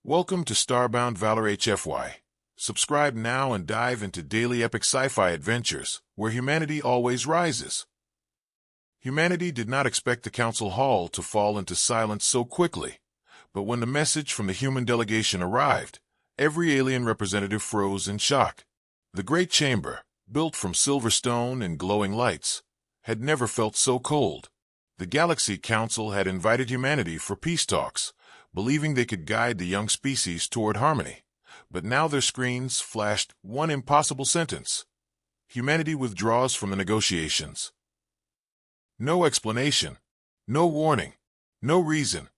Welcome to Starbound Valor HFY. Subscribe now and dive into daily epic sci-fi adventures, where humanity always rises. Humanity did not expect the council hall to fall into silence so quickly, but when the message from the human delegation arrived, every alien representative froze in shock. The great chamber, built from silver stone and glowing lights, had never felt so cold. The Galaxy Council had invited humanity for peace talks, believing they could guide the young species toward harmony. But now their screens flashed one impossible sentence. Humanity withdraws from the negotiations. No explanation, no warning, no reason.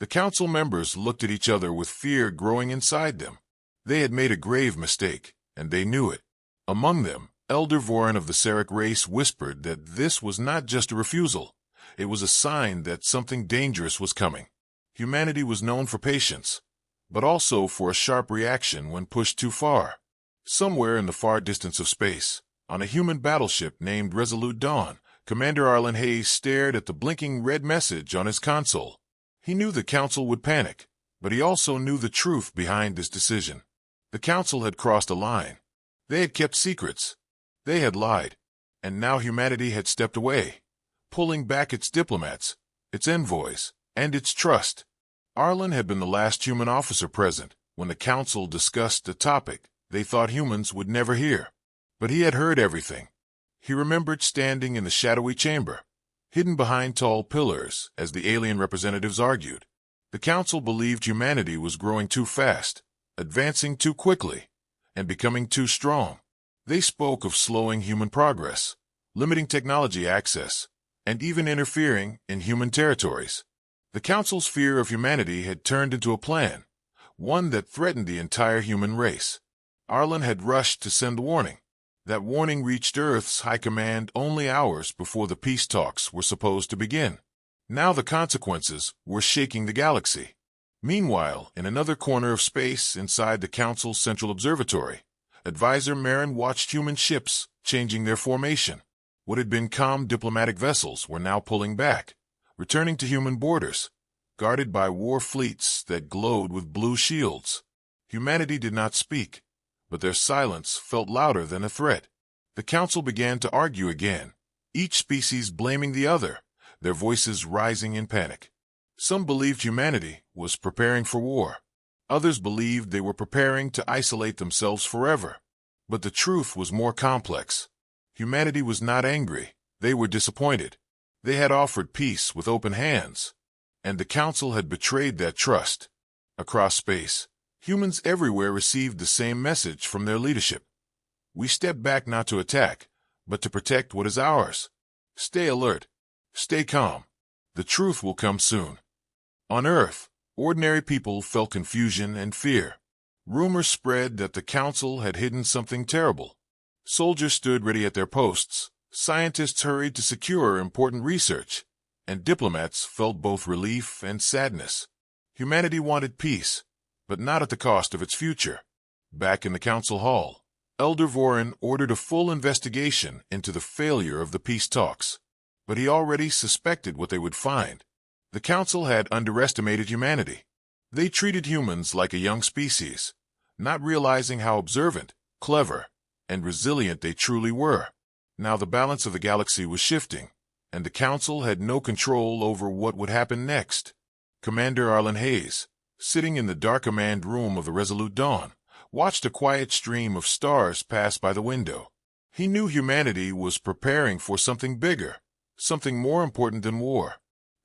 The council members looked at each other with fear growing inside them. They had made a grave mistake, and they knew it. Among them, Elder Vorin of the Sarek race whispered that this was not just a refusal. It was a sign that something dangerous was coming. Humanity was known for patience, but also for a sharp reaction when pushed too far. Somewhere in the far distance of space, on a human battleship named Resolute Dawn, Commander Arlen Hayes stared at the blinking red message on his console. He knew the council would panic, but he also knew the truth behind this decision. The council had crossed a line. They had kept secrets. They had lied. And now humanity had stepped away, pulling back its diplomats, its envoys, and its trust. Arlen had been the last human officer present when the council discussed a topic they thought humans would never hear. But he had heard everything. He remembered standing in the shadowy chamber, hidden behind tall pillars as the alien representatives argued. The council believed humanity was growing too fast, advancing too quickly, and becoming too strong. They spoke of slowing human progress, limiting technology access, and even interfering in human territories. The council's fear of humanity had turned into a plan, one that threatened the entire human race. Arlen had rushed to send the warning. That warning reached Earth's high command only hours before the peace talks were supposed to begin. Now the consequences were shaking the galaxy. Meanwhile, in another corner of space inside the council's central observatory, Advisor Marin watched human ships changing their formation. What had been calm diplomatic vessels were now pulling back, returning to human borders, guarded by war fleets that glowed with blue shields. Humanity did not speak, but their silence felt louder than a threat. The council began to argue again, each species blaming the other, their voices rising in panic. Some believed humanity was preparing for war. Others believed they were preparing to isolate themselves forever. But the truth was more complex. Humanity was not angry. They were disappointed. They had offered peace with open hands, and the council had betrayed that trust. Across space, humans everywhere received the same message from their leadership. We step back not to attack, but to protect what is ours. Stay alert. Stay calm. The truth will come soon. On Earth, ordinary people felt confusion and fear. Rumors spread that the council had hidden something terrible. Soldiers stood ready at their posts. Scientists hurried to secure important research, and diplomats felt both relief and sadness. Humanity wanted peace, but not at the cost of its future. Back in the council hall, Elder Vorin ordered a full investigation into the failure of the peace talks. But he already suspected what they would find. The council had underestimated humanity. They treated humans like a young species, not realizing how observant, clever, and resilient they truly were. Now the balance of the galaxy was shifting, and the council had no control over what would happen next. Commander Arlen Hayes, sitting in the dark command room of the Resolute Dawn, watched a quiet stream of stars pass by the window. He knew humanity was preparing for something bigger, something more important than war.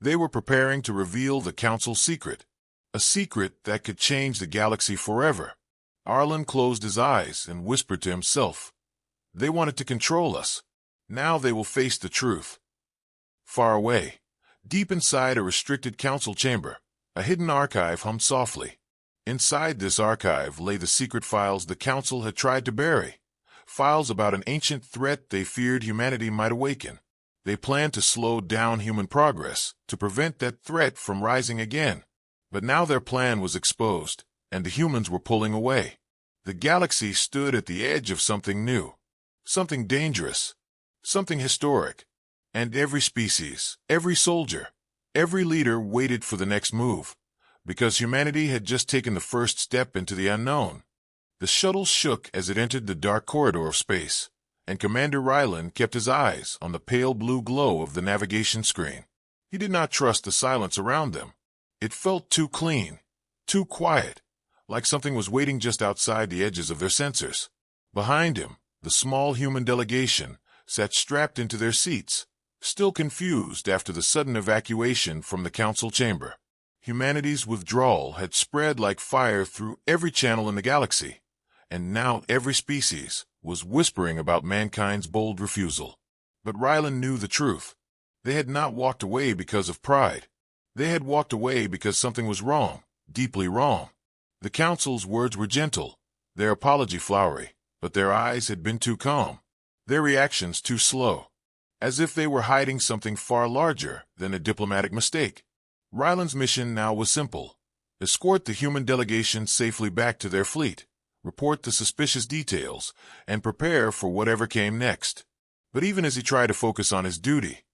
They were preparing to reveal the council's secret, a secret that could change the galaxy forever. Arlen closed his eyes and whispered to himself, "They wanted to control us. Now they will face the truth." Far away, deep inside a restricted council chamber, a hidden archive hummed softly. Inside this archive lay the secret files the council had tried to bury, files about an ancient threat they feared humanity might awaken. They planned to slow down human progress, to prevent that threat from rising again. But now their plan was exposed, and the humans were pulling away. The galaxy stood at the edge of something new, something dangerous, something historic. And every species, every soldier, every leader waited for the next move. because humanity had just taken the first step into the unknown. The shuttle shook as it entered the dark corridor of space, and Commander Ryland kept his eyes on the pale blue glow of the navigation screen. He did not trust the silence around them. It felt too clean, too quiet, like something was waiting just outside the edges of their sensors. Behind him, the small human delegation sat strapped into their seats, still confused after the sudden evacuation from the council chamber. Humanity's withdrawal had spread like fire through every channel in the galaxy, and now every species was whispering about mankind's bold refusal. But Ryland knew the truth. They had not walked away because of pride. They had walked away because something was wrong, deeply wrong. The council's words were gentle, their apology flowery, but their eyes had been too calm, their reactions too slow, as if they were hiding something far larger than a diplomatic mistake. Ryland's mission now was simple: escort the human delegation safely back to their fleet, report the suspicious details, and prepare for whatever came next. But even as he tried to focus on his duty,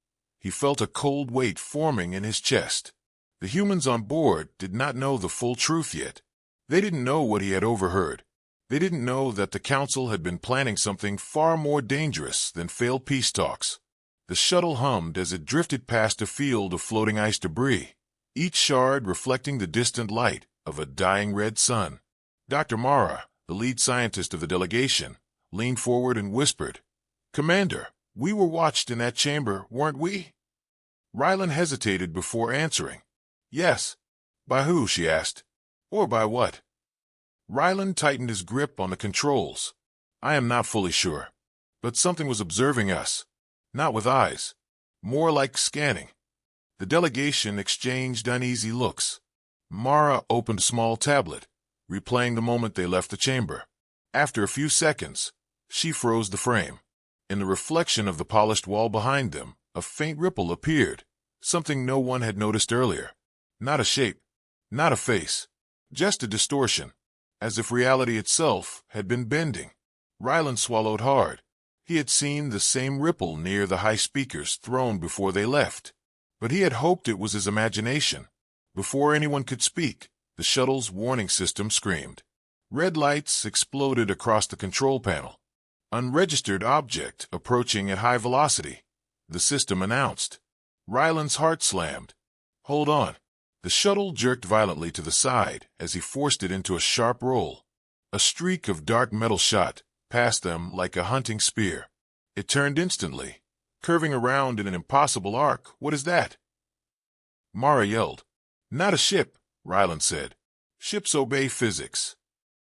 he felt a cold weight forming in his chest. The humans on board did not know the full truth yet. They didn't know what he had overheard. They didn't know that the council had been planning something far more dangerous than failed peace talks. The shuttle hummed as it drifted past a field of floating ice debris, each shard reflecting the distant light of a dying red sun. Dr. Mara, the lead scientist of the delegation, leaned forward and whispered, "Commander, we were watched in that chamber, weren't we?" Ryland hesitated before answering. "Yes." "By who?" she asked. "Or by what?" Ryland tightened his grip on the controls. "I am not fully sure. But something was observing us. Not with eyes. More like scanning." The delegation exchanged uneasy looks. Mara opened a small tablet, replaying the moment they left the chamber. After a few seconds, she froze the frame. In the reflection of the polished wall behind them, a faint ripple appeared, something no one had noticed earlier. Not a shape, not a face, just a distortion, as if reality itself had been bending. Ryland swallowed hard. He had seen the same ripple near the high speakers thrown before they left, but he had hoped it was his imagination. Before anyone could speak, the shuttle's warning system screamed. Red lights exploded across the control panel. "Unregistered object approaching at high velocity," the system announced. Ryland's heart slammed. "Hold on." The shuttle jerked violently to the side as he forced it into a sharp roll. A streak of dark metal shot past them like a hunting spear. It turned instantly, curving around in an impossible arc. "What is that?" Mara yelled. "Not a ship," Ryland said. "Ships obey physics."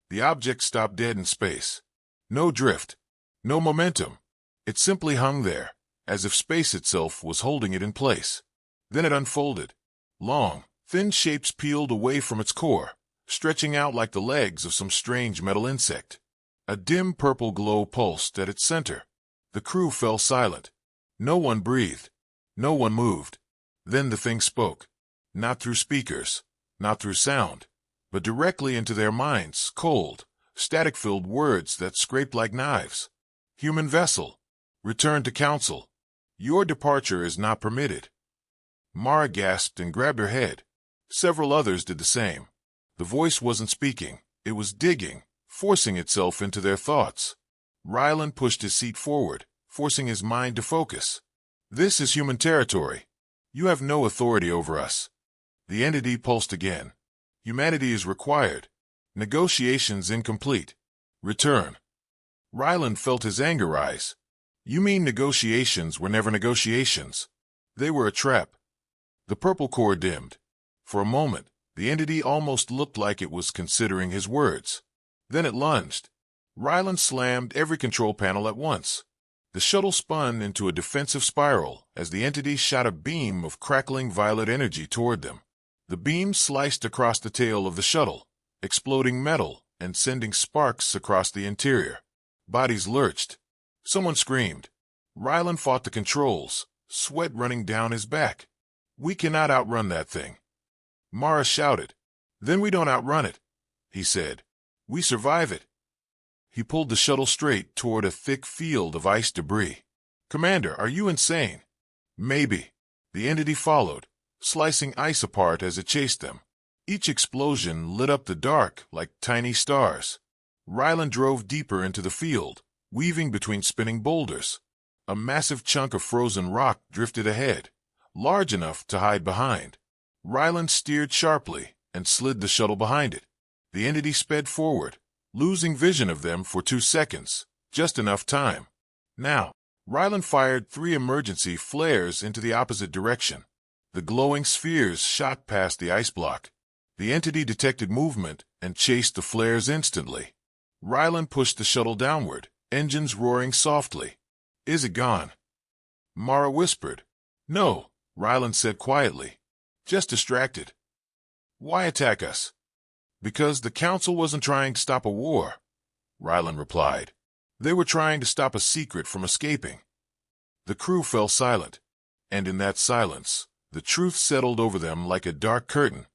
The object stopped dead in space. No drift, no momentum. It simply hung there, as if space itself was holding it in place. Then it unfolded. Long, thin shapes peeled away from its core, stretching out like the legs of some strange metal insect. A dim purple glow pulsed at its center. The crew fell silent. No one breathed. No one moved. Then the thing spoke. Not through speakers, not through sound, but directly into their minds, cold, static-filled words that scraped like knives. "Human vessel, return to council. Your departure is not permitted." Mara gasped and grabbed her head. Several others did the same. The voice wasn't speaking. It was digging, forcing itself into their thoughts. Ryland pushed his seat forward, forcing his mind to focus. "This is human territory. You have no authority over us." The entity pulsed again. "Humanity is required. Negotiations incomplete. Return." Ryland felt his anger rise. "You mean negotiations were never negotiations? They were a trap." The purple core dimmed. For a moment, the entity almost looked like it was considering his words. Then it lunged. Ryland slammed every control panel at once. The shuttle spun into a defensive spiral as the entity shot a beam of crackling violet energy toward them. The beam sliced across the tail of the shuttle, exploding metal and sending sparks across the interior. Bodies lurched. Someone screamed. Ryland fought the controls, sweat running down his back. "We cannot outrun that thing." Mara shouted. "Then we don't outrun it," he said. "We survive it." He pulled the shuttle straight toward a thick field of ice debris. "Commander, are you insane?" "Maybe." The entity followed, slicing ice apart as it chased them. Each explosion lit up the dark like tiny stars. Ryland drove deeper into the field, weaving between spinning boulders. A massive chunk of frozen rock drifted ahead, large enough to hide behind. Ryland steered sharply and slid the shuttle behind it. The entity sped forward, losing vision of them for 2 seconds, just enough time. Now, Ryland fired 3 emergency flares into the opposite direction. The glowing spheres shot past the ice block. The entity detected movement and chased the flares instantly. Ryland pushed the shuttle downward, engines roaring softly. "Is it gone?" Mara whispered. "No," Ryland said quietly. "Just distracted." "Why attack us?" "Because the Council wasn't trying to stop a war," Ryland replied. "They were trying to stop a secret from escaping." The crew fell silent, and in that silence, the truth settled over them like a dark curtain.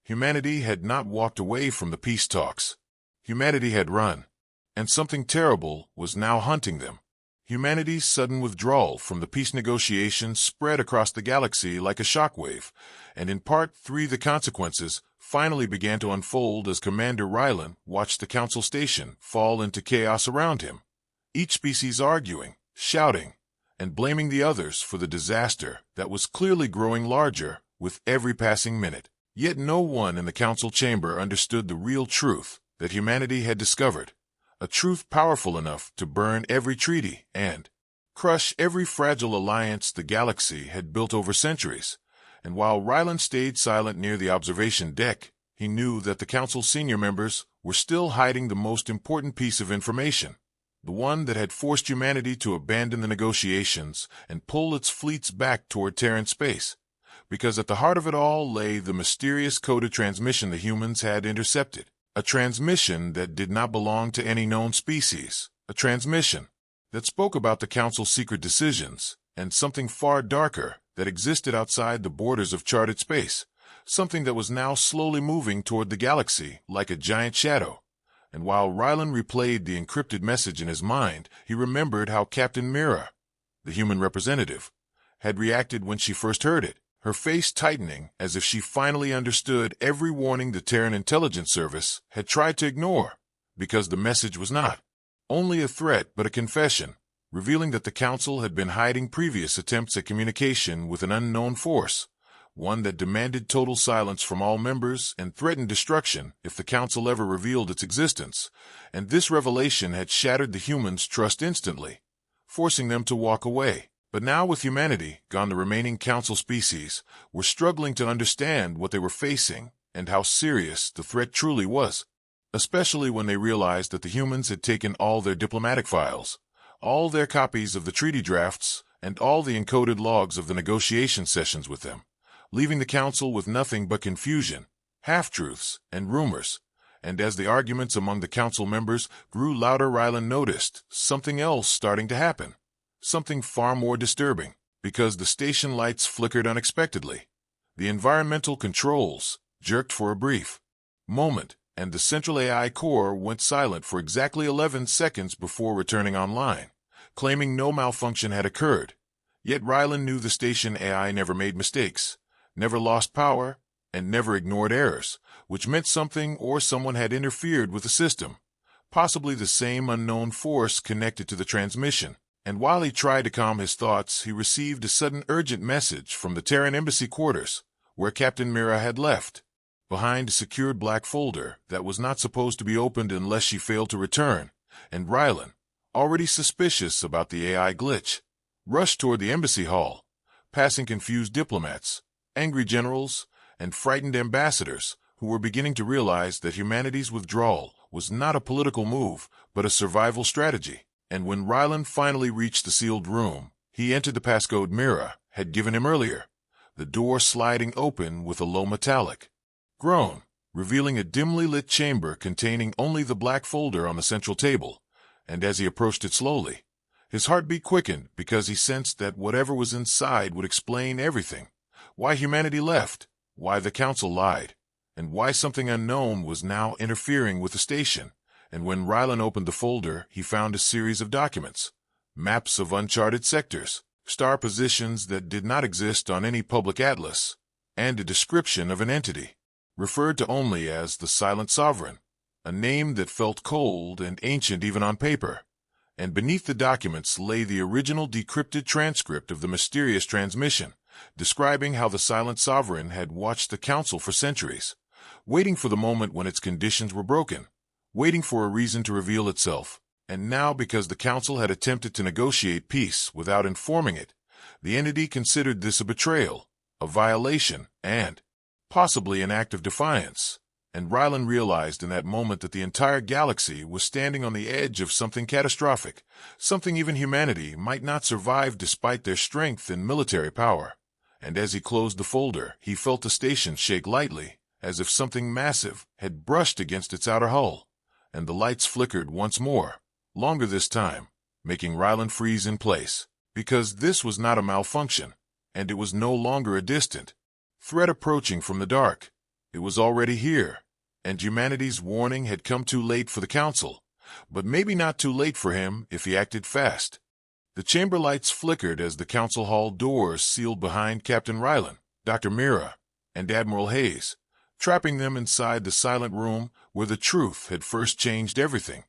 Humanity had not walked away from the peace talks. Humanity had run, and something terrible was now hunting them. Humanity's sudden withdrawal from the peace negotiations spread across the galaxy like a shockwave, and in Part 3 the consequences finally began to unfold as Commander Ryland watched the Council station fall into chaos around him. Each species arguing, shouting, and blaming the others for the disaster that was clearly growing larger with every passing minute. Yet no one in the Council chamber understood the real truth that humanity had discovered, a truth powerful enough to burn every treaty and crush every fragile alliance the galaxy had built over centuries. And while Ryland stayed silent near the observation deck, he knew that the Council's senior members were still hiding the most important piece of information, the one that had forced humanity to abandon the negotiations and pull its fleets back toward Terran space. Because at the heart of it all lay the mysterious coded transmission the humans had intercepted. A transmission that did not belong to any known species. A transmission that spoke about the Council's secret decisions and something far darker that existed outside the borders of charted space. Something that was now slowly moving toward the galaxy like a giant shadow. And while Ryland replayed the encrypted message in his mind, he remembered how Captain Mira, the human representative, had reacted when she first heard it. Her face tightening as if she finally understood every warning the Terran Intelligence Service had tried to ignore, because the message was not only a threat but a confession, revealing that the Council had been hiding previous attempts at communication with an unknown force, one that demanded total silence from all members and threatened destruction if the Council ever revealed its existence, and this revelation had shattered the humans' trust instantly, forcing them to walk away. But now with humanity gone, the remaining Council species were struggling to understand what they were facing and how serious the threat truly was, especially when they realized that the humans had taken all their diplomatic files, all their copies of the treaty drafts, and all the encoded logs of the negotiation sessions with them, leaving the Council with nothing but confusion, half-truths, and rumors. And as the arguments among the Council members grew louder, Ryland noticed something else starting to happen. Something far more disturbing, because the station lights flickered unexpectedly. The environmental controls jerked for a brief moment, and the central AI core went silent for exactly 11 seconds before returning online, claiming no malfunction had occurred. Yet Ryland knew the station AI never made mistakes, never lost power, and never ignored errors, which meant something or someone had interfered with the system, possibly the same unknown force connected to the transmission. And while he tried to calm his thoughts, he received a sudden urgent message from the Terran embassy quarters, where Captain Mira had left, behind a secured black folder that was not supposed to be opened unless she failed to return. And Ryland, already suspicious about the AI glitch, rushed toward the embassy hall, passing confused diplomats, angry generals, and frightened ambassadors who were beginning to realize that humanity's withdrawal was not a political move, but a survival strategy. And when Ryland finally reached the sealed room, he entered the passcode Mira had given him earlier, the door sliding open with a low metallic groan, revealing a dimly lit chamber containing only the black folder on the central table. And as he approached it slowly, his heartbeat quickened because he sensed that whatever was inside would explain everything. Why humanity left, why the Council lied, and why something unknown was now interfering with the station. And when Ryland opened the folder, he found a series of documents, maps of uncharted sectors, star positions that did not exist on any public atlas, and a description of an entity, referred to only as the Silent Sovereign, a name that felt cold and ancient even on paper. And beneath the documents lay the original decrypted transcript of the mysterious transmission, describing how the Silent Sovereign had watched the Council for centuries, waiting for the moment when its conditions were broken, waiting for a reason to reveal itself. And now, because the Council had attempted to negotiate peace without informing it, the entity considered this a betrayal, a violation, and possibly an act of defiance. And Rylan realized in that moment that the entire galaxy was standing on the edge of something catastrophic, something even humanity might not survive despite their strength and military power. And as he closed the folder, he felt the station shake lightly, as if something massive had brushed against its outer hull. And the lights flickered once more, longer this time, making Rylan freeze in place, because this was not a malfunction, and it was no longer a distant threat approaching from the dark. It was already here, and humanity's warning had come too late for the Council, but maybe not too late for him if he acted fast. The chamber lights flickered as the Council Hall doors sealed behind Captain Rylan, Dr. Mira, and Admiral Hayes, trapping them inside the silent room where the truth had first changed everything.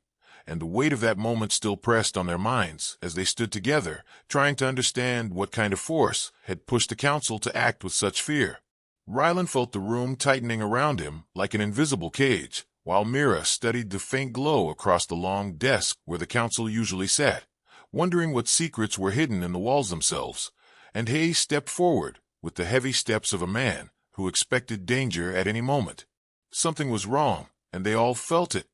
And the weight of that moment still pressed on their minds as they stood together, trying to understand what kind of force had pushed the Council to act with such fear. Rylan felt the room tightening around him like an invisible cage, while Mira studied the faint glow across the long desk where the Council usually sat, wondering what secrets were hidden in the walls themselves. And Hayes stepped forward with the heavy steps of a man who expected danger at any moment. Something was wrong, and they all felt it.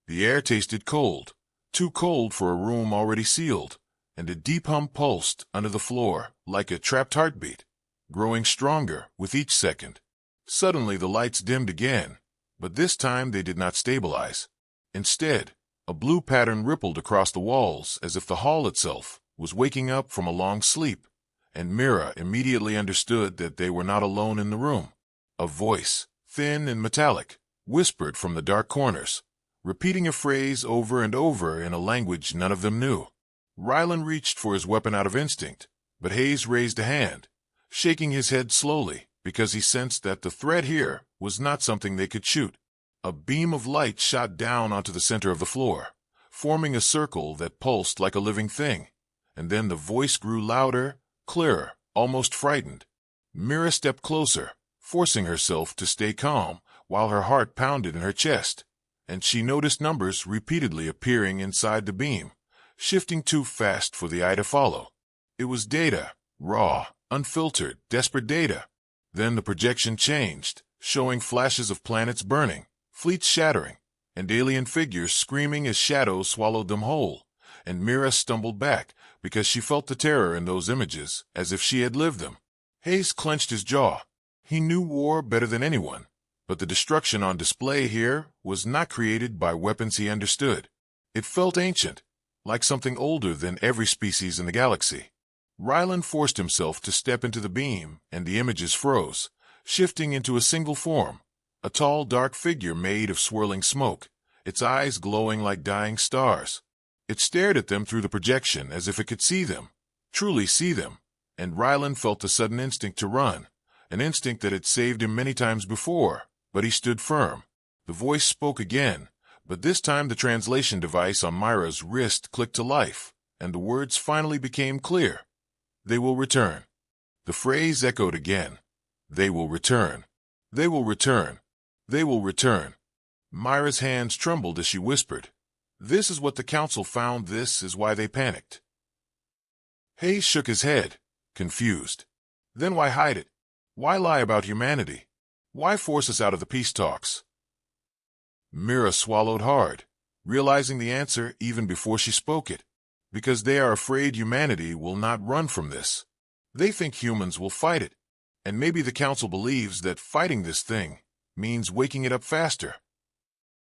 The air tasted cold, too cold for a room already sealed, and a deep hum pulsed under the floor like a trapped heartbeat, growing stronger with each second. Suddenly the lights dimmed again, but this time they did not stabilize. Instead, a blue pattern rippled across the walls as if the hall itself was waking up from a long sleep, and Mira immediately understood that they were not alone in the room. A voice, thin and metallic, whispered from the dark corners, repeating a phrase over and over in a language none of them knew. Rylan reached for his weapon out of instinct, but Hayes raised a hand, shaking his head slowly because he sensed that the threat here was not something they could shoot. A beam of light shot down onto the center of the floor, forming a circle that pulsed like a living thing. And then the voice grew louder, clearer, almost frightened. Mira stepped closer, forcing herself to stay calm while her heart pounded in her chest. And she noticed numbers repeatedly appearing inside the beam, shifting too fast for the eye to follow. It was data, raw, unfiltered, desperate data. Then the projection changed, showing flashes of planets burning, fleets shattering, and alien figures screaming as shadows swallowed them whole. And Mira stumbled back because she felt the terror in those images as if she had lived them. Hayes clenched his jaw. He knew war better than anyone. But the destruction on display here was not created by weapons he understood. It felt ancient, like something older than every species in the galaxy. Rylan forced himself to step into the beam, and the images froze, shifting into a single form, a tall, dark figure made of swirling smoke, its eyes glowing like dying stars. It stared at them through the projection as if it could see them, truly see them, and Rylan felt a sudden instinct to run, an instinct that had saved him many times before. But he stood firm. The voice spoke again, but this time the translation device on Myra's wrist clicked to life, and the words finally became clear. They will return. The phrase echoed again. They will return. They will return. They will return. Myra's hands trembled as she whispered, "This is what the Council found. This is why they panicked." Hayes shook his head, confused. Then why hide it? Why lie about humanity? Why force us out of the peace talks? Mira swallowed hard, realizing the answer even before she spoke it. Because they are afraid humanity will not run from this. They think humans will fight it. And maybe the Council believes that fighting this thing means waking it up faster.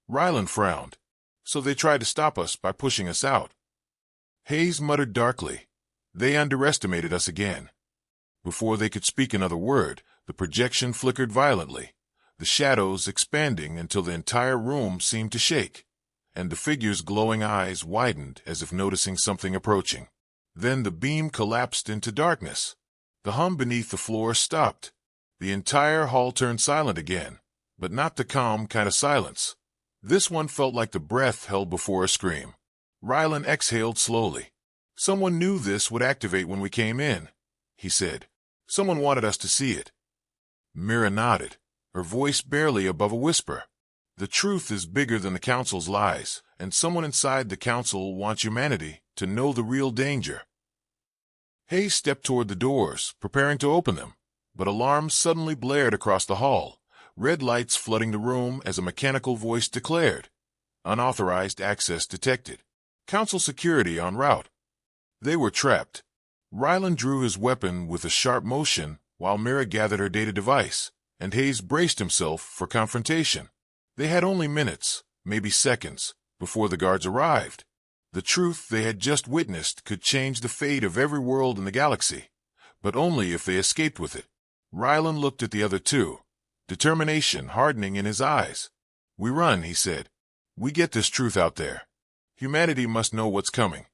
Rylan frowned. So they tried to stop us by pushing us out. Hayes muttered darkly. They underestimated us again. Before they could speak another word, the projection flickered violently, the shadows expanding until the entire room seemed to shake, and the figure's glowing eyes widened as if noticing something approaching. Then the beam collapsed into darkness. The hum beneath the floor stopped. The entire hall turned silent again, but not the calm kind of silence. This one felt like the breath held before a scream. Rylan exhaled slowly. "Someone knew this would activate when we came in," he said. "Someone wanted us to see it." Mira nodded, her voice barely above a whisper. "The truth is bigger than the Council's lies, and someone inside the Council wants humanity to know the real danger." Hayes stepped toward the doors, preparing to open them, but alarms suddenly blared across the hall, red lights flooding the room as a mechanical voice declared, "Unauthorized access detected. Council security en route." They were trapped. Rylan drew his weapon with a sharp motion while Mira gathered her data device, and Hayes braced himself for confrontation. They had only minutes, maybe seconds, before the guards arrived. The truth they had just witnessed could change the fate of every world in the galaxy, but only if they escaped with it. Rylan looked at the other two, determination hardening in his eyes. "We run," he said. "We get this truth out there. Humanity must know what's coming."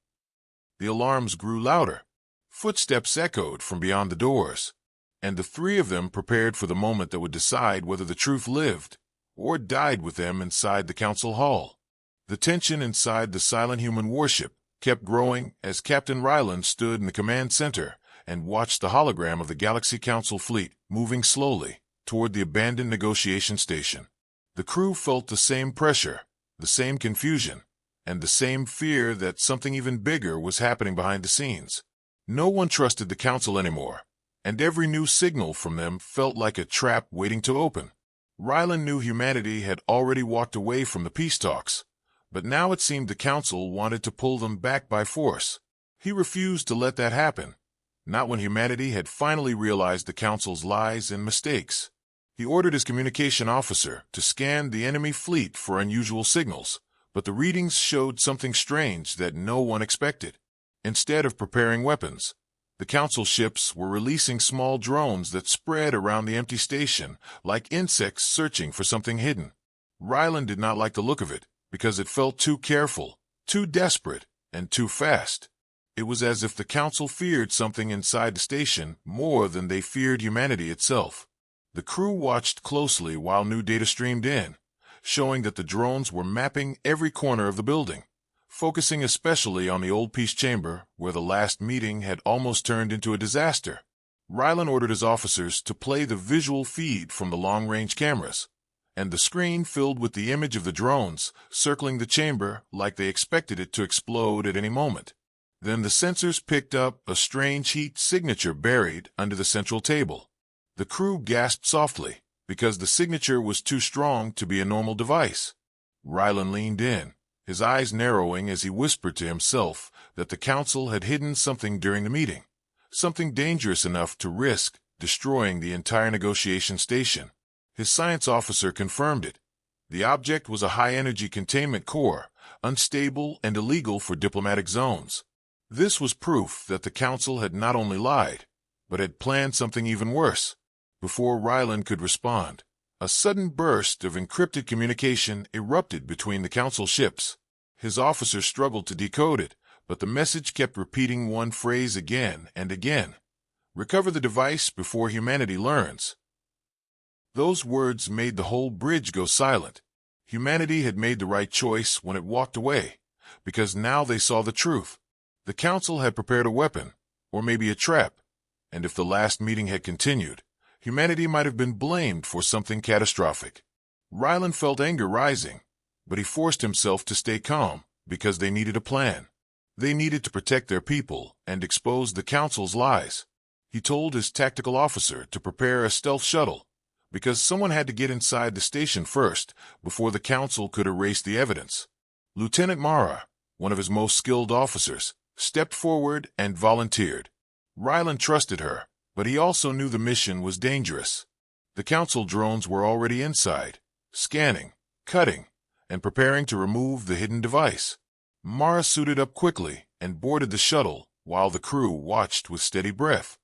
The alarms grew louder. Footsteps echoed from beyond the doors, and the three of them prepared for the moment that would decide whether the truth lived or died with them inside the Council Hall. The tension inside the silent human warship kept growing as Captain Rylan stood in the command center and watched the hologram of the Galaxy Council fleet moving slowly toward the abandoned negotiation station. The crew felt the same pressure, the same confusion, and the same fear that something even bigger was happening behind the scenes. No one trusted the Council anymore, and every new signal from them felt like a trap waiting to open. Rylan knew humanity had already walked away from the peace talks, but now it seemed the Council wanted to pull them back by force. He refused to let that happen, not when humanity had finally realized the Council's lies and mistakes. He ordered his communication officer to scan the enemy fleet for unusual signals, but the readings showed something strange that no one expected. Instead of preparing weapons, the Council ships were releasing small drones that spread around the empty station like insects searching for something hidden. Rylan did not like the look of it, because it felt too careful, too desperate, and too fast. It was as if the Council feared something inside the station more than they feared humanity itself. The crew watched closely while new data streamed in, showing that the drones were mapping every corner of the building, focusing especially on the old peace chamber where the last meeting had almost turned into a disaster. Rylan ordered his officers to play the visual feed from the long-range cameras, and the screen filled with the image of the drones circling the chamber like they expected it to explode at any moment. Then the sensors picked up a strange heat signature buried under the central table. The crew gasped softly, because the signature was too strong to be a normal device. Rylan leaned in, his eyes narrowing as he whispered to himself that the Council had hidden something during the meeting, something dangerous enough to risk destroying the entire negotiation station. His science officer confirmed it. The object was a high-energy containment core, unstable and illegal for diplomatic zones. This was proof that the Council had not only lied, but had planned something even worse. Before Rylan could respond, a sudden burst of encrypted communication erupted between the Council ships. His officer struggled to decode it, but the message kept repeating one phrase again and again. "Recover the device before humanity learns." Those words made the whole bridge go silent. Humanity had made the right choice when it walked away, because now they saw the truth. The Council had prepared a weapon, or maybe a trap, and if the last meeting had continued, humanity might have been blamed for something catastrophic. Rylan felt anger rising, but he forced himself to stay calm because they needed a plan. They needed to protect their people and expose the Council's lies. He told his tactical officer to prepare a stealth shuttle, because someone had to get inside the station first before the Council could erase the evidence. Lieutenant Mara, one of his most skilled officers, stepped forward and volunteered. Rylan trusted her, but he also knew the mission was dangerous. The Council drones were already inside, scanning, cutting, and preparing to remove the hidden device. Mara suited up quickly and boarded the shuttle while the crew watched with steady breath.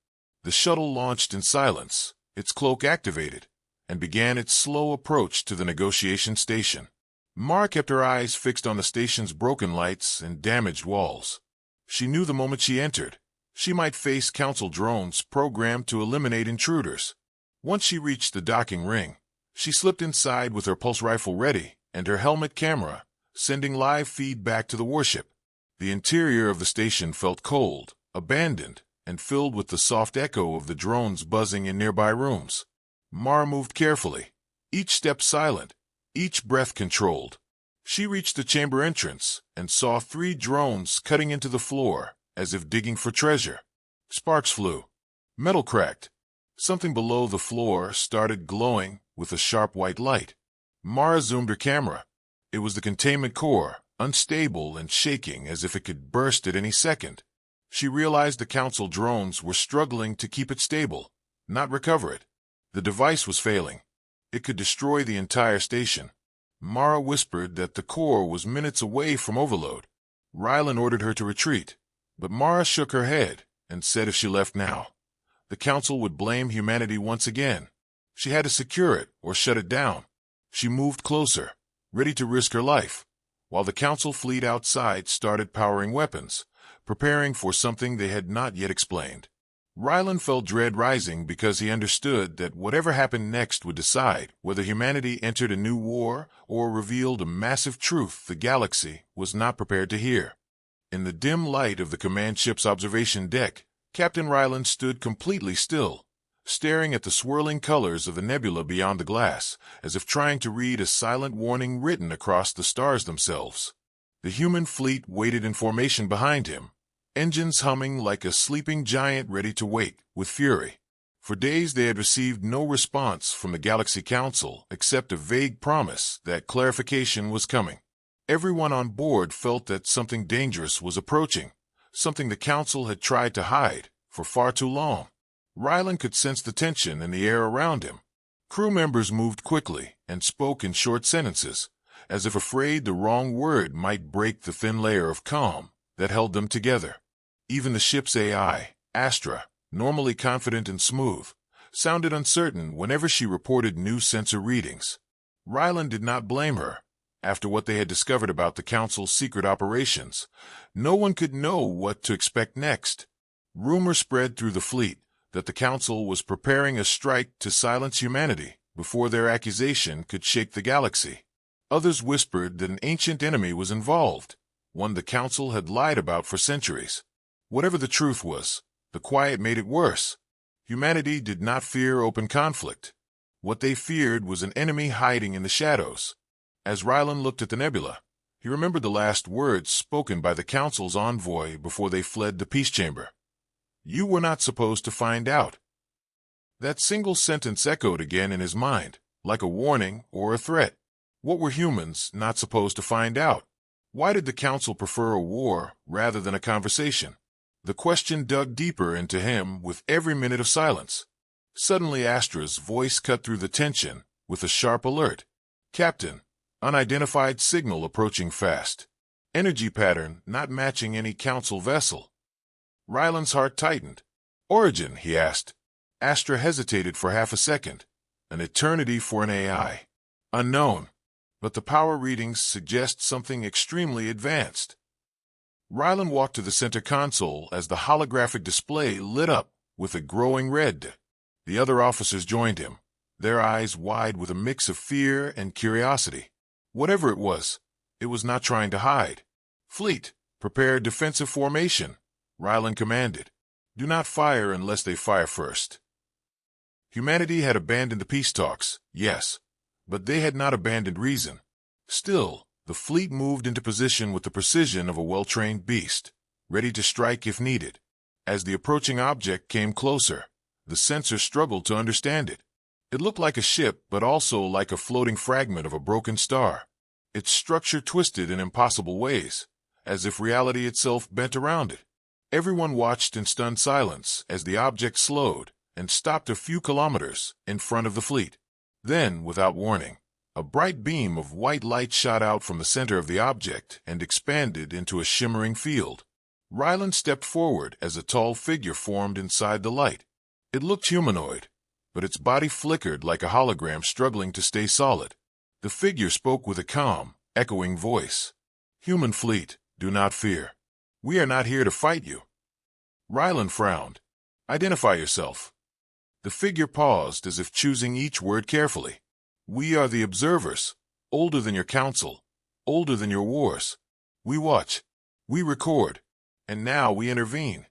The shuttle launched in silence, its cloak activated, and began its slow approach to the negotiation station. Mara kept her eyes fixed on the station's broken lights and damaged walls. She knew the moment she entered, she might face Council drones programmed to eliminate intruders. Once she reached the docking ring, She slipped inside with her pulse rifle ready and her helmet camera, sending live feed back to the warship. The interior of the station felt cold, abandoned, and filled with the soft echo of the drones buzzing in nearby rooms. Mara moved carefully, each step silent, each breath controlled. She reached the chamber entrance and saw 3 drones cutting into the floor as if digging for treasure. Sparks flew. Metal cracked. Something below the floor started glowing with a sharp white light. Mara zoomed her camera. It was the containment core, unstable and shaking as if it could burst at any second. She realized the Council drones were struggling to keep it stable, not recover it. The device was failing. It could destroy the entire station. Mara whispered that the core was minutes away from overload. Rylan ordered her to retreat, but Mara shook her head and said if she left now, the Council would blame humanity once again. She had to secure it or shut it down. She moved closer, ready to risk her life, while the Council fleet outside started powering weapons, preparing for something they had not yet explained. Rylan felt dread rising because he understood that whatever happened next would decide whether humanity entered a new war or revealed a massive truth the galaxy was not prepared to hear. In the dim light of the command ship's observation deck, Captain Rylan stood completely still, staring at the swirling colors of the nebula beyond the glass, as if trying to read a silent warning written across the stars themselves. The human fleet waited in formation behind him, engines humming like a sleeping giant ready to wake with fury. For days they had received no response from the Galaxy Council except a vague promise that clarification was coming. Everyone on board felt that something dangerous was approaching, something the Council had tried to hide for far too long. Rylan could sense the tension in the air around him. Crew members moved quickly and spoke in short sentences, as if afraid the wrong word might break the thin layer of calm that held them together. Even the ship's AI, Astra, normally confident and smooth, sounded uncertain whenever she reported new sensor readings. Rylan did not blame her. After what they had discovered about the Council's secret operations, no one could know what to expect next. Rumor spread through the fleet that the Council was preparing a strike to silence humanity before their accusation could shake the galaxy. Others whispered that an ancient enemy was involved, one the Council had lied about for centuries. Whatever the truth was, the quiet made it worse. Humanity did not fear open conflict. What they feared was an enemy hiding in the shadows. As Rylan looked at the nebula, he remembered the last words spoken by the Council's envoy before they fled the peace chamber. "You were not supposed to find out." That single sentence echoed again in his mind, like a warning or a threat. What were humans not supposed to find out? Why did the Council prefer a war rather than a conversation? The question dug deeper into him with every minute of silence. Suddenly Astra's voice cut through the tension with a sharp alert. "Captain, unidentified signal approaching fast. Energy pattern not matching any Council vessel." Rylan's heart tightened. "Origin?" he asked. Astra hesitated for half a second. An eternity for an AI. "Unknown. But the power readings suggest something extremely advanced." Rylan walked to the center console as the holographic display lit up with a growing red. The other officers joined him, their eyes wide with a mix of fear and curiosity. Whatever it was not trying to hide. "Fleet, prepare defensive formation," Rylan commanded. "Do not fire unless they fire first." Humanity had abandoned the peace talks, yes, but they had not abandoned reason. Still, the fleet moved into position with the precision of a well-trained beast, ready to strike if needed. As the approaching object came closer, the sensor struggled to understand it. It looked like a ship, but also like a floating fragment of a broken star. Its structure twisted in impossible ways, as if reality itself bent around it. Everyone watched in stunned silence as the object slowed and stopped a few kilometers in front of the fleet. Then, without warning, a bright beam of white light shot out from the center of the object and expanded into a shimmering field. Rylan stepped forward as a tall figure formed inside the light. It looked humanoid, but its body flickered like a hologram struggling to stay solid. The figure spoke with a calm, echoing voice. "Human fleet, do not fear. We are not here to fight you." Rylan frowned. "Identify yourself." The figure paused as if choosing each word carefully. We are the observers, older than your council, older than your wars. We watch, we record, and now we intervene."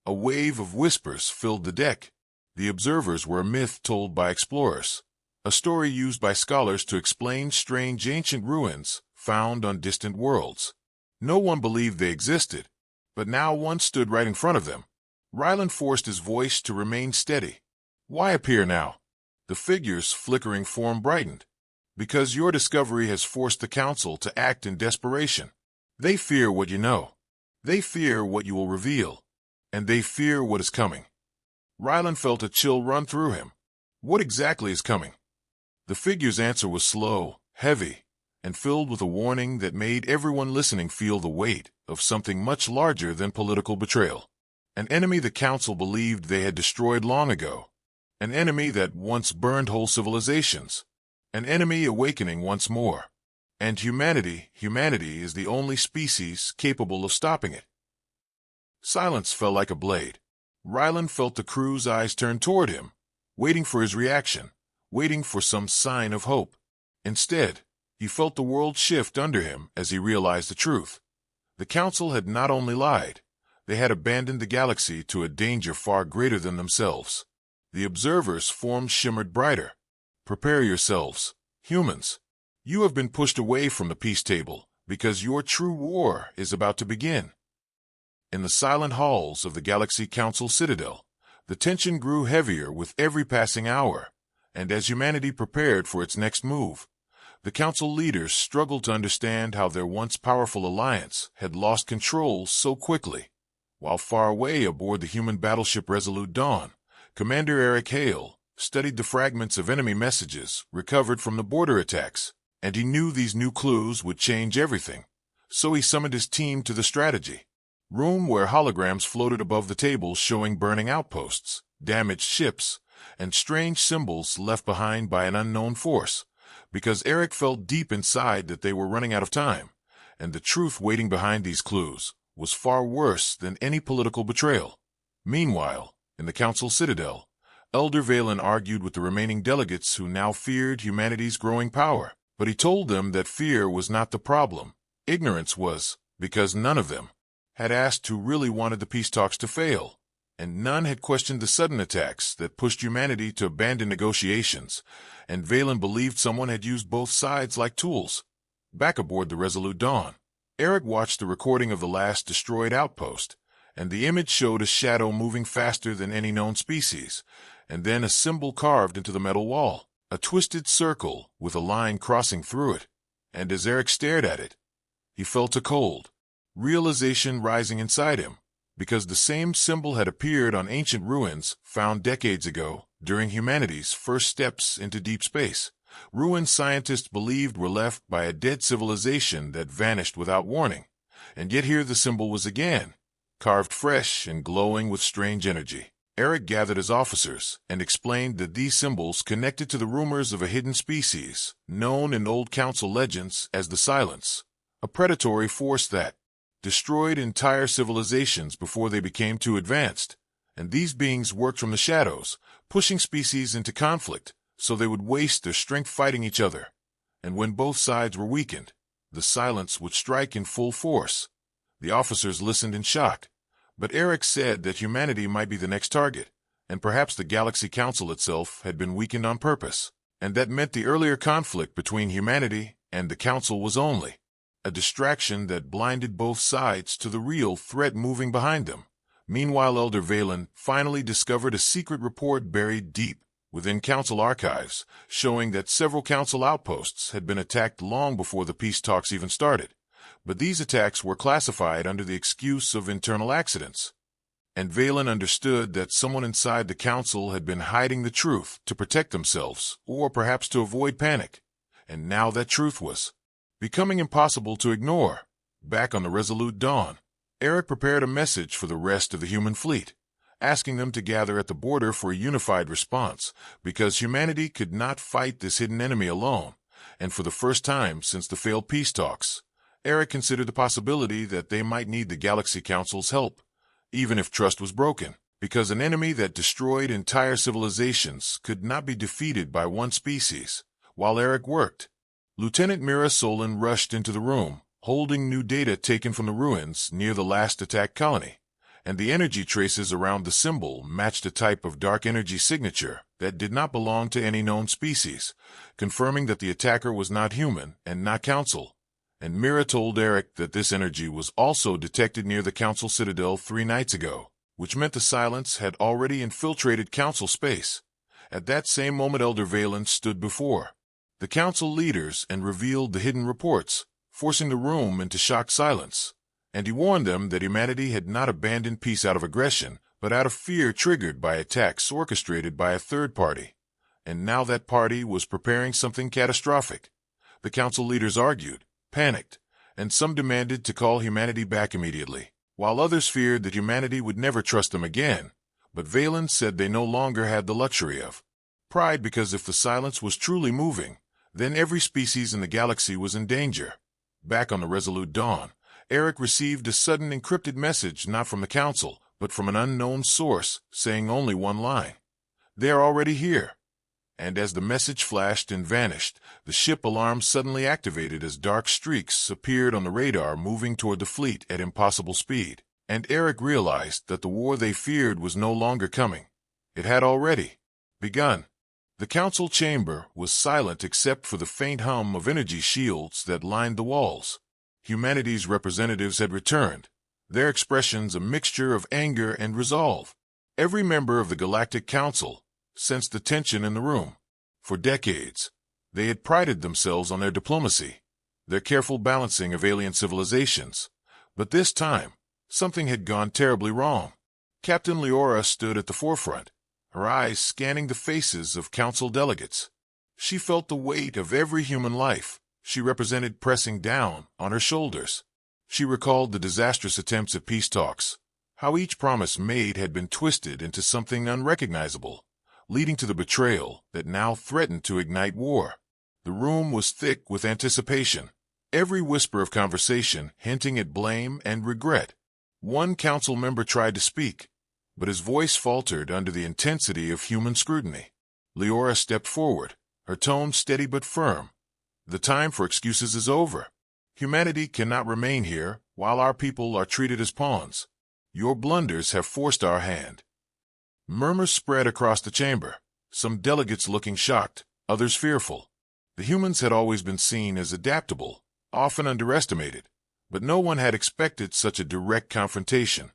A wave of whispers filled the deck. The observers were a myth told by explorers, a story used by scholars to explain strange ancient ruins found on distant worlds. No one believed they existed, but now one stood right in front of them. Ryland forced his voice to remain steady. "Why appear now?" The figure's flickering form brightened. "Because your discovery has forced the council to act in desperation. They fear what you know. They fear what you will reveal. And they fear what is coming." Ryland felt a chill run through him. What exactly is coming? The figure's answer was slow, heavy, and filled with a warning that made everyone listening feel the weight of something much larger than political betrayal. An enemy the council believed they had destroyed long ago. An enemy that once burned whole civilizations. An enemy awakening once more. And humanity is the only species capable of stopping it. Silence fell like a blade. Ryland felt the crew's eyes turn toward him, waiting for his reaction, waiting for some sign of hope. Instead, he felt the world shift under him as he realized the truth. The council had not only lied, they had abandoned the galaxy to a danger far greater than themselves. The observers' forms shimmered brighter. "Prepare yourselves, humans. You have been pushed away from the peace table because your true war is about to begin." In the silent halls of the Galaxy Council Citadel, the tension grew heavier with every passing hour, and as humanity prepared for its next move, the council leaders struggled to understand how their once powerful alliance had lost control so quickly. While far away aboard the human battleship Resolute Dawn, Commander Eric Hale studied the fragments of enemy messages recovered from the border attacks, and he knew these new clues would change everything. So he summoned his team to the strategy room where holograms floated above the table showing burning outposts, damaged ships, and strange symbols left behind by an unknown force, because Eric felt deep inside that they were running out of time, and the truth waiting behind these clues was far worse than any political betrayal. Meanwhile, in the Council Citadel, Elder Valen argued with the remaining delegates who now feared humanity's growing power, but he told them that fear was not the problem. Ignorance was, because none of them had asked who really wanted the peace talks to fail, and none had questioned the sudden attacks that pushed humanity to abandon negotiations, and Valen believed someone had used both sides like tools. Back aboard the Resolute Dawn, Eric watched the recording of the last destroyed outpost, and the image showed a shadow moving faster than any known species, and then a symbol carved into the metal wall, a twisted circle with a line crossing through it, and as Eric stared at it, he felt a cold realization rising inside him, because the same symbol had appeared on ancient ruins found decades ago during humanity's first steps into deep space. Ruins scientists believed were left by a dead civilization that vanished without warning, and yet here the symbol was again, carved fresh and glowing with strange energy. Eric gathered his officers and explained that these symbols connected to the rumors of a hidden species, known in old council legends as the Silence, a predatory force that destroyed entire civilizations before they became too advanced, and these beings worked from the shadows, pushing species into conflict so they would waste their strength fighting each other, and when both sides were weakened, the Silence would strike in full force. The officers listened in shock, but Eric said that humanity might be the next target, and perhaps the Galaxy Council itself had been weakened on purpose, and that meant the earlier conflict between humanity and the Council was only a distraction that blinded both sides to the real threat moving behind them. Meanwhile, Elder Valen finally discovered a secret report buried deep within Council archives, showing that several Council outposts had been attacked long before the peace talks even started. But these attacks were classified under the excuse of internal accidents. And Valen understood that someone inside the Council had been hiding the truth to protect themselves, or perhaps to avoid panic. And now that truth was becoming impossible to ignore. Back on the Resolute Dawn, Eric prepared a message for the rest of the human fleet, asking them to gather at the border for a unified response, because humanity could not fight this hidden enemy alone, and for the first time since the failed peace talks, Eric considered the possibility that they might need the Galaxy Council's help, even if trust was broken, because an enemy that destroyed entire civilizations could not be defeated by one species, while Eric worked. Lieutenant Mira Solon rushed into the room, holding new data taken from the ruins near the last attack colony, and the energy traces around the symbol matched a type of dark energy signature that did not belong to any known species, confirming that the attacker was not human and not Council. And Mira told Eric that this energy was also detected near the Council Citadel 3 nights ago, which meant the Silence had already infiltrated Council space. At that same moment Elder Valen stood before the Council leaders and revealed the hidden reports, forcing the room into shocked silence. And he warned them that humanity had not abandoned peace out of aggression, but out of fear triggered by attacks orchestrated by a third party. And now that party was preparing something catastrophic. The Council leaders argued, panicked, and some demanded to call humanity back immediately, while others feared that humanity would never trust them again. But Valen said they no longer had the luxury of pride, because if the Silence was truly moving, then every species in the galaxy was in danger. Back on the Resolute Dawn, Eric received a sudden encrypted message not from the Council, but from an unknown source, saying only one line: "They are already here." And as the message flashed and vanished, the ship alarm suddenly activated as dark streaks appeared on the radar moving toward the fleet at impossible speed. And Eric realized that the war they feared was no longer coming. It had already begun. The Council chamber was silent except for the faint hum of energy shields that lined the walls. Humanity's representatives had returned, their expressions a mixture of anger and resolve. Every member of the Galactic Council sensed the tension in the room. For decades, they had prided themselves on their diplomacy, their careful balancing of alien civilizations. But this time, something had gone terribly wrong. Captain Leora stood at the forefront, her eyes scanning the faces of Council delegates. She felt the weight of every human life she represented pressing down on her shoulders. She recalled the disastrous attempts at peace talks, how each promise made had been twisted into something unrecognizable, leading to the betrayal that now threatened to ignite war. The room was thick with anticipation, every whisper of conversation hinting at blame and regret. One Council member tried to speak, but his voice faltered under the intensity of human scrutiny. Leora stepped forward, her tone steady but firm. "The time for excuses is over. Humanity cannot remain here while our people are treated as pawns. Your blunders have forced our hand." Murmurs spread across the chamber, some delegates looking shocked, others fearful. The humans had always been seen as adaptable, often underestimated, but no one had expected such a direct confrontation.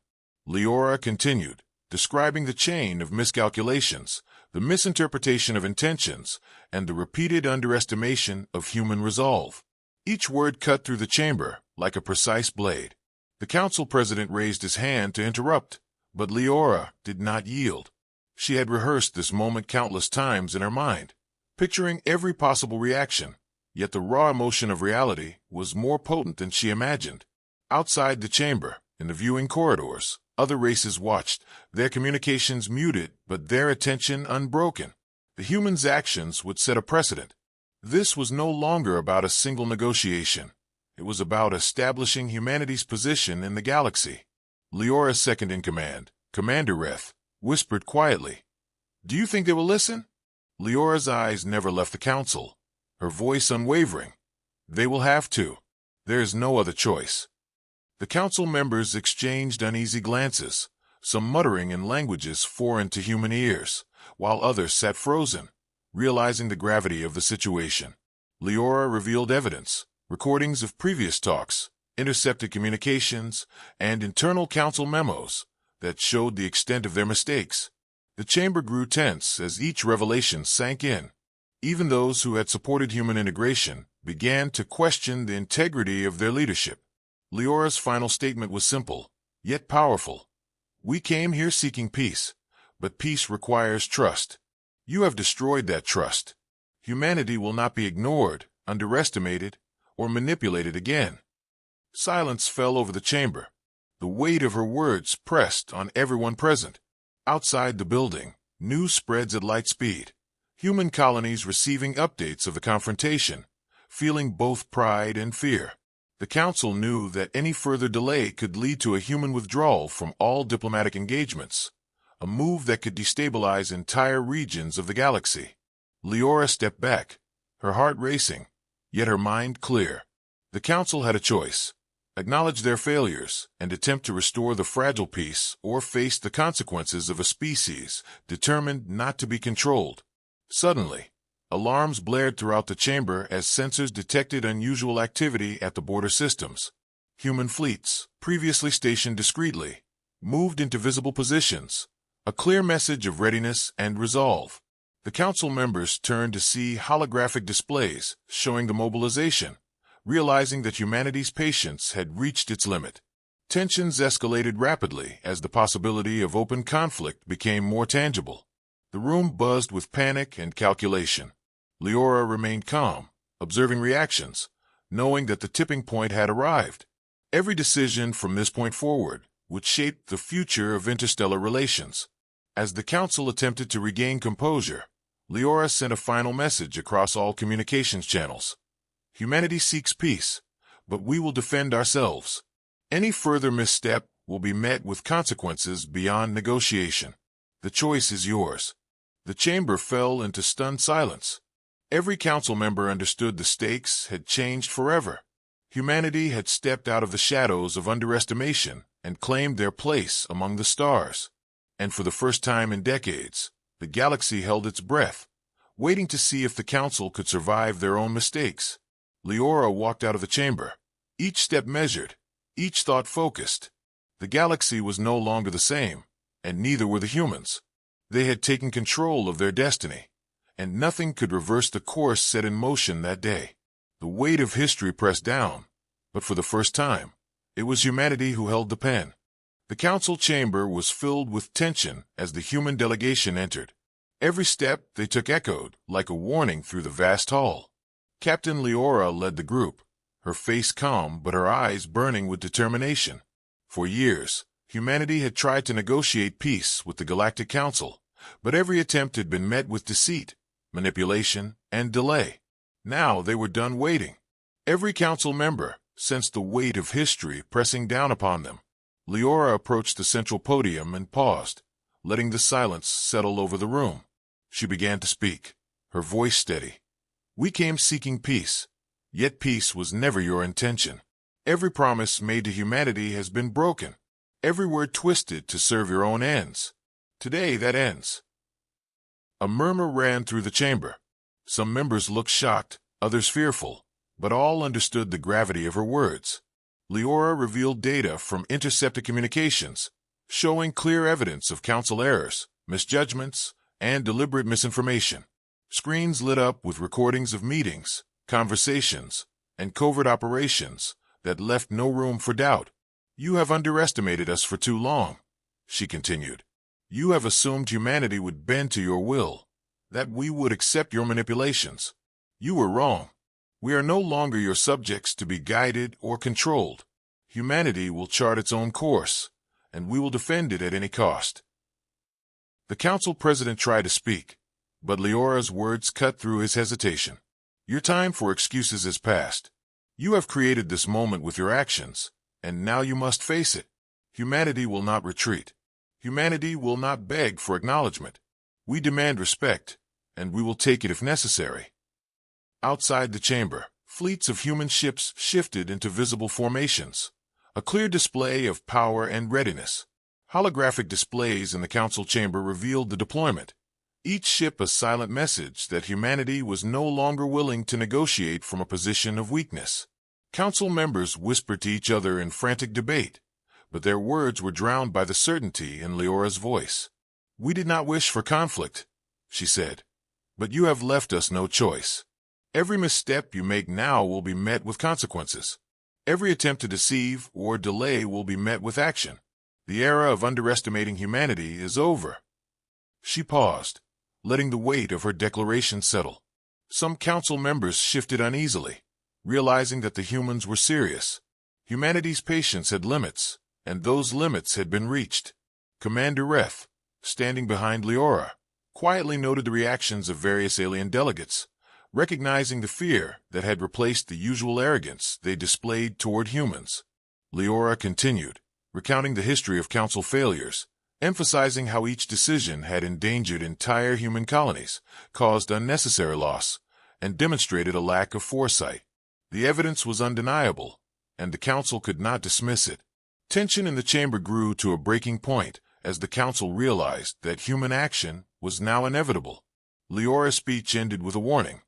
Leora continued, describing the chain of miscalculations, the misinterpretation of intentions, and the repeated underestimation of human resolve. Each word cut through the chamber like a precise blade. The Council president raised his hand to interrupt, but Leora did not yield. She had rehearsed this moment countless times in her mind, picturing every possible reaction, yet the raw emotion of reality was more potent than she imagined. Outside the chamber, in the viewing corridors, other races watched, their communications muted but their attention unbroken. The humans' actions would set a precedent. This was no longer about a single negotiation. It was about establishing humanity's position in the galaxy. Leora's second-in-command, Commander Reth, whispered quietly, "Do you think they will listen?" Leora's eyes never left the Council, her voice unwavering. "They will have to. There is no other choice." The Council members exchanged uneasy glances, some muttering in languages foreign to human ears, while others sat frozen, realizing the gravity of the situation. Leora revealed evidence, recordings of previous talks, intercepted communications, and internal Council memos that showed the extent of their mistakes. The chamber grew tense as each revelation sank in. Even those who had supported human integration began to question the integrity of their leadership. Leora's final statement was simple, yet powerful. "We came here seeking peace, but peace requires trust. You have destroyed that trust. Humanity will not be ignored, underestimated, or manipulated again." Silence fell over the chamber. The weight of her words pressed on everyone present. Outside the building, news spreads at light speed. Human colonies receiving updates of the confrontation, feeling both pride and fear. The Council knew that any further delay could lead to a human withdrawal from all diplomatic engagements, a move that could destabilize entire regions of the galaxy. Leora stepped back, her heart racing, yet her mind clear. The council had a choice: acknowledge their failures and attempt to restore the fragile peace, or face the consequences of a species determined not to be controlled. Suddenly, alarms blared throughout the chamber as sensors detected unusual activity at the border systems. Human fleets, previously stationed discreetly, moved into visible positions, a clear message of readiness and resolve. The council members turned to see holographic displays showing the mobilization, realizing that humanity's patience had reached its limit. Tensions escalated rapidly as the possibility of open conflict became more tangible. The room buzzed with panic and calculation. Leora remained calm, observing reactions, knowing that the tipping point had arrived. Every decision from this point forward would shape the future of interstellar relations. As the council attempted to regain composure, Leora sent a final message across all communications channels. Humanity seeks peace, but we will defend ourselves. Any further misstep will be met with consequences beyond negotiation. The choice is yours. The chamber fell into stunned silence. Every council member understood the stakes had changed forever. Humanity had stepped out of the shadows of underestimation and claimed their place among the stars. And for the first time in decades, the galaxy held its breath, waiting to see if the council could survive their own mistakes. Leora walked out of the chamber, each step measured, each thought focused. The galaxy was no longer the same, and neither were the humans. They had taken control of their destiny, and nothing could reverse the course set in motion that day. The weight of history pressed down, but for the first time, it was humanity who held the pen. The council chamber was filled with tension as the human delegation entered. Every step they took echoed like a warning through the vast hall. Captain Leora led the group, her face calm but her eyes burning with determination. For years, humanity had tried to negotiate peace with the Galactic Council, but every attempt had been met with deceit, manipulation, and delay. Now they were done waiting. Every council member sensed the weight of history pressing down upon them. Leora approached the central podium and paused, letting the silence settle over the room. She began to speak, her voice steady. "We came seeking peace, yet peace was never your intention. Every promise made to humanity has been broken, every word twisted to serve your own ends. Today that ends." A murmur ran through the chamber. Some members looked shocked, others fearful, but all understood the gravity of her words. Leora revealed data from intercepted communications, showing clear evidence of council errors, misjudgments, and deliberate misinformation. Screens lit up with recordings of meetings, conversations, and covert operations that left no room for doubt. "You have underestimated us for too long," she continued. "You have assumed humanity would bend to your will, that we would accept your manipulations. You were wrong. We are no longer your subjects to be guided or controlled. Humanity will chart its own course, and we will defend it at any cost." The council president tried to speak, but Leora's words cut through his hesitation. "Your time for excuses is past. You have created this moment with your actions, and now you must face it. Humanity will not retreat. Humanity will not beg for acknowledgement. We demand respect, and we will take it if necessary." Outside the chamber, fleets of human ships shifted into visible formations, a clear display of power and readiness. Holographic displays in the council chamber revealed the deployment, each ship a silent message that humanity was no longer willing to negotiate from a position of weakness. Council members whispered to each other in frantic debate, but their words were drowned by the certainty in Leora's voice. "We did not wish for conflict," she said, "but you have left us no choice. Every misstep you make now will be met with consequences. Every attempt to deceive or delay will be met with action. The era of underestimating humanity is over." She paused, letting the weight of her declaration settle. Some council members shifted uneasily, realizing that the humans were serious. Humanity's patience had limits, and those limits had been reached. Commander Reth, standing behind Leora, quietly noted the reactions of various alien delegates, recognizing the fear that had replaced the usual arrogance they displayed toward humans. Leora continued, recounting the history of council failures, emphasizing how each decision had endangered entire human colonies, caused unnecessary loss, and demonstrated a lack of foresight. The evidence was undeniable, and the council could not dismiss it. Tension in the chamber grew to a breaking point as the council realized that human action was now inevitable. Leora's speech ended with a warning.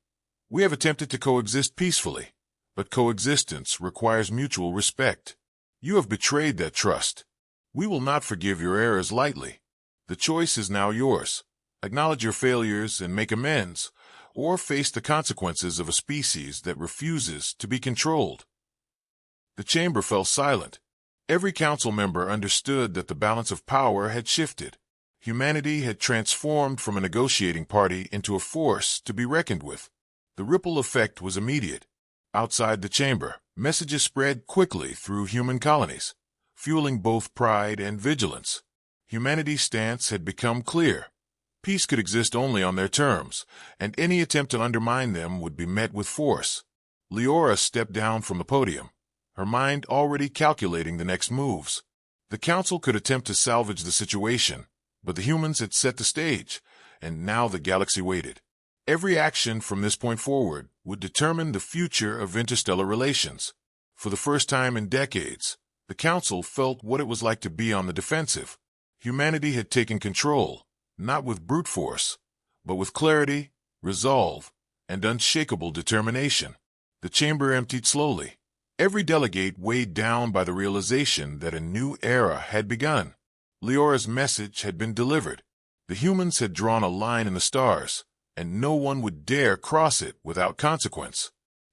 We have attempted to coexist peacefully, but coexistence requires mutual respect. You have betrayed that trust. We will not forgive your errors lightly. The choice is now yours. Acknowledge your failures and make amends, or face the consequences of a species that refuses to be controlled. The chamber fell silent. Every council member understood that the balance of power had shifted. Humanity had transformed from a negotiating party into a force to be reckoned with. The ripple effect was immediate. Outside the chamber, messages spread quickly through human colonies, fueling both pride and vigilance. Humanity's stance had become clear. Peace could exist only on their terms, and any attempt to undermine them would be met with force. Leora stepped down from the podium, her mind already calculating the next moves. The council could attempt to salvage the situation, but the humans had set the stage, and now the galaxy waited. Every action from this point forward would determine the future of interstellar relations. For the first time in decades, the council felt what it was like to be on the defensive. Humanity had taken control, not with brute force, but with clarity, resolve, and unshakable determination. The chamber emptied slowly, every delegate weighed down by the realization that a new era had begun. Leora's message had been delivered. The humans had drawn a line in the stars, and no one would dare cross it without consequence.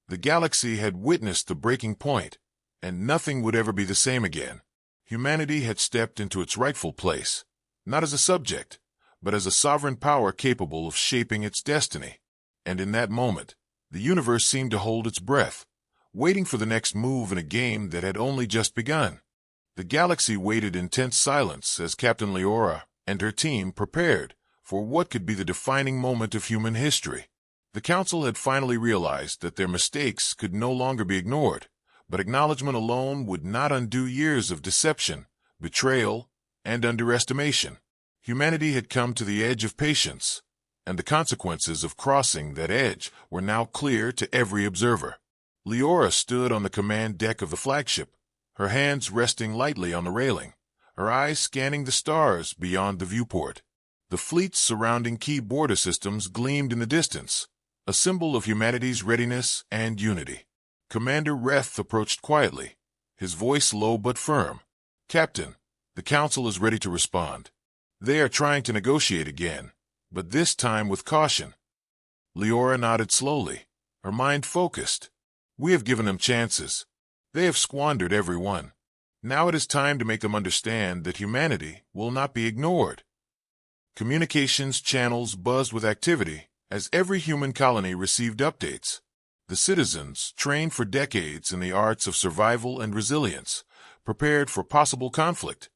The galaxy had witnessed the breaking point, and nothing would ever be the same again. Humanity had stepped into its rightful place, not as a subject, but as a sovereign power capable of shaping its destiny. And in that moment, the universe seemed to hold its breath, waiting for the next move in a game that had only just begun. The galaxy waited in tense silence as Captain Leora and her team prepared for what could be the defining moment of human history. The council had finally realized that their mistakes could no longer be ignored, but acknowledgement alone would not undo years of deception, betrayal, and underestimation. Humanity had come to the edge of patience, and the consequences of crossing that edge were now clear to every observer. Leora stood on the command deck of the flagship, her hands resting lightly on the railing, her eyes scanning the stars beyond the viewport. The fleets surrounding key border systems gleamed in the distance, a symbol of humanity's readiness and unity. Commander Reth approached quietly, his voice low but firm. "Captain, the council is ready to respond. They are trying to negotiate again, but this time with caution." Leora nodded slowly, her mind focused. "We have given them chances. They have squandered every one. Now it is time to make them understand that humanity will not be ignored." Communications channels buzzed with activity as every human colony received updates. The citizens, trained for decades in the arts of survival and resilience, prepared for possible conflict,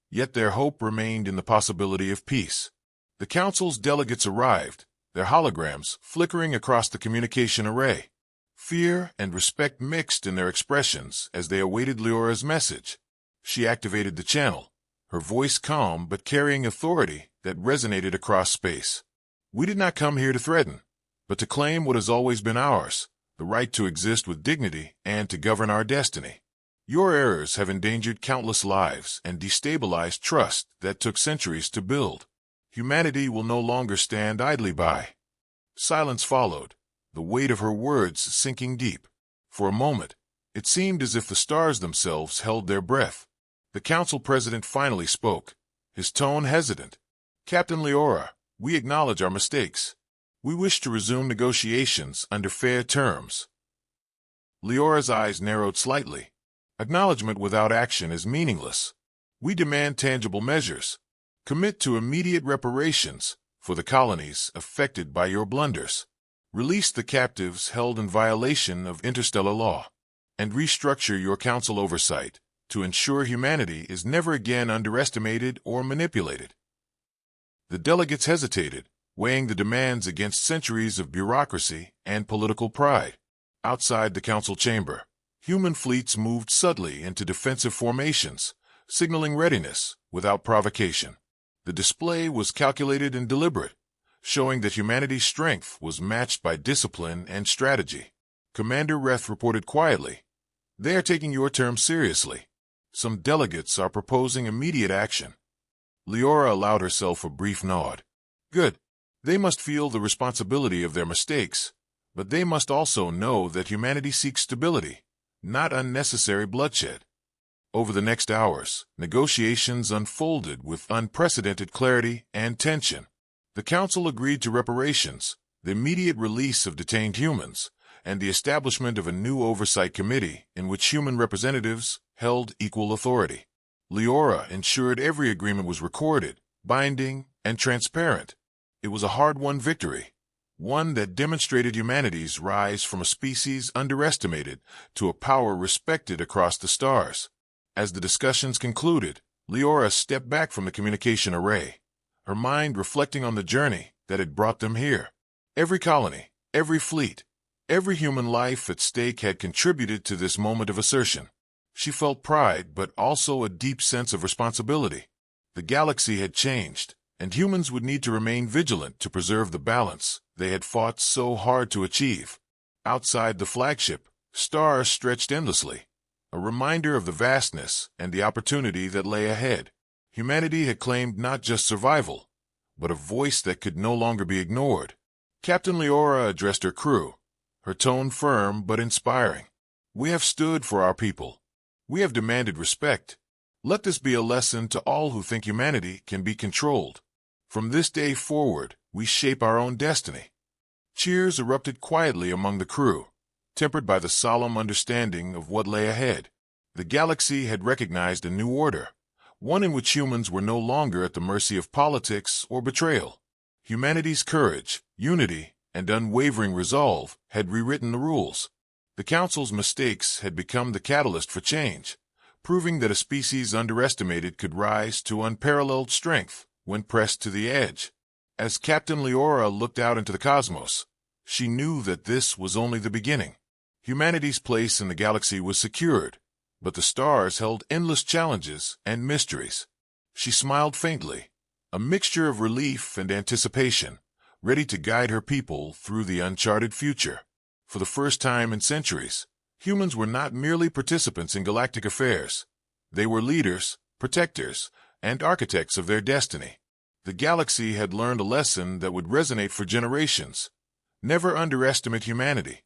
yet their hope remained in the possibility of peace. The council's delegates arrived, their holograms flickering across the communication array. Fear and respect mixed in their expressions as they awaited Leora's message. She activated the channel, her voice calm but carrying authority that resonated across space. "We did not come here to threaten, but to claim what has always been ours, the right to exist with dignity and to govern our destiny. Your errors have endangered countless lives and destabilized trust that took centuries to build. Humanity will no longer stand idly by." Silence followed, the weight of her words sinking deep. For a moment, it seemed as if the stars themselves held their breath. The council president finally spoke, his tone hesitant. "Captain Leora, we acknowledge our mistakes. We wish to resume negotiations under fair terms." Leora's eyes narrowed slightly. "Acknowledgement without action is meaningless. We demand tangible measures. Commit to immediate reparations for the colonies affected by your blunders. Release the captives held in violation of interstellar law, and restructure your council oversight to ensure humanity is never again underestimated or manipulated." The delegates hesitated, weighing the demands against centuries of bureaucracy and political pride. Outside the council chamber, human fleets moved subtly into defensive formations, signaling readiness without provocation. The display was calculated and deliberate, showing that humanity's strength was matched by discipline and strategy. Commander Reth reported quietly, "They are taking your term seriously. Some delegates are proposing immediate action." Leora allowed herself a brief nod. "Good. They must feel the responsibility of their mistakes, but they must also know that humanity seeks stability, not unnecessary bloodshed." Over the next hours, negotiations unfolded with unprecedented clarity and tension. The Council agreed to reparations, the immediate release of detained humans, and the establishment of a new oversight committee in which human representatives held equal authority. Leora ensured every agreement was recorded, binding, and transparent. It was a hard-won victory, one that demonstrated humanity's rise from a species underestimated to a power respected across the stars. As the discussions concluded, Leora stepped back from the communication array, her mind reflecting on the journey that had brought them here. Every colony, every fleet, every human life at stake had contributed to this moment of assertion. She felt pride, but also a deep sense of responsibility. The galaxy had changed, and humans would need to remain vigilant to preserve the balance they had fought so hard to achieve. Outside the flagship, stars stretched endlessly, a reminder of the vastness and the opportunity that lay ahead. Humanity had claimed not just survival, but a voice that could no longer be ignored. Captain Leora addressed her crew, her tone firm but inspiring. "We have stood for our people. We have demanded respect. Let this be a lesson to all who think humanity can be controlled. From this day forward, we shape our own destiny." Cheers erupted quietly among the crew, tempered by the solemn understanding of what lay ahead. The galaxy had recognized a new order, one in which humans were no longer at the mercy of politics or betrayal. Humanity's courage, unity, and unwavering resolve had rewritten the rules. The Council's mistakes had become the catalyst for change, proving that a species underestimated could rise to unparalleled strength when pressed to the edge. As Captain Leora looked out into the cosmos, she knew that this was only the beginning. Humanity's place in the galaxy was secured, but the stars held endless challenges and mysteries. She smiled faintly, a mixture of relief and anticipation, ready to guide her people through the uncharted future. For the first time in centuries, humans were not merely participants in galactic affairs. They were leaders, protectors, and architects of their destiny. The galaxy had learned a lesson that would resonate for generations. Never underestimate humanity.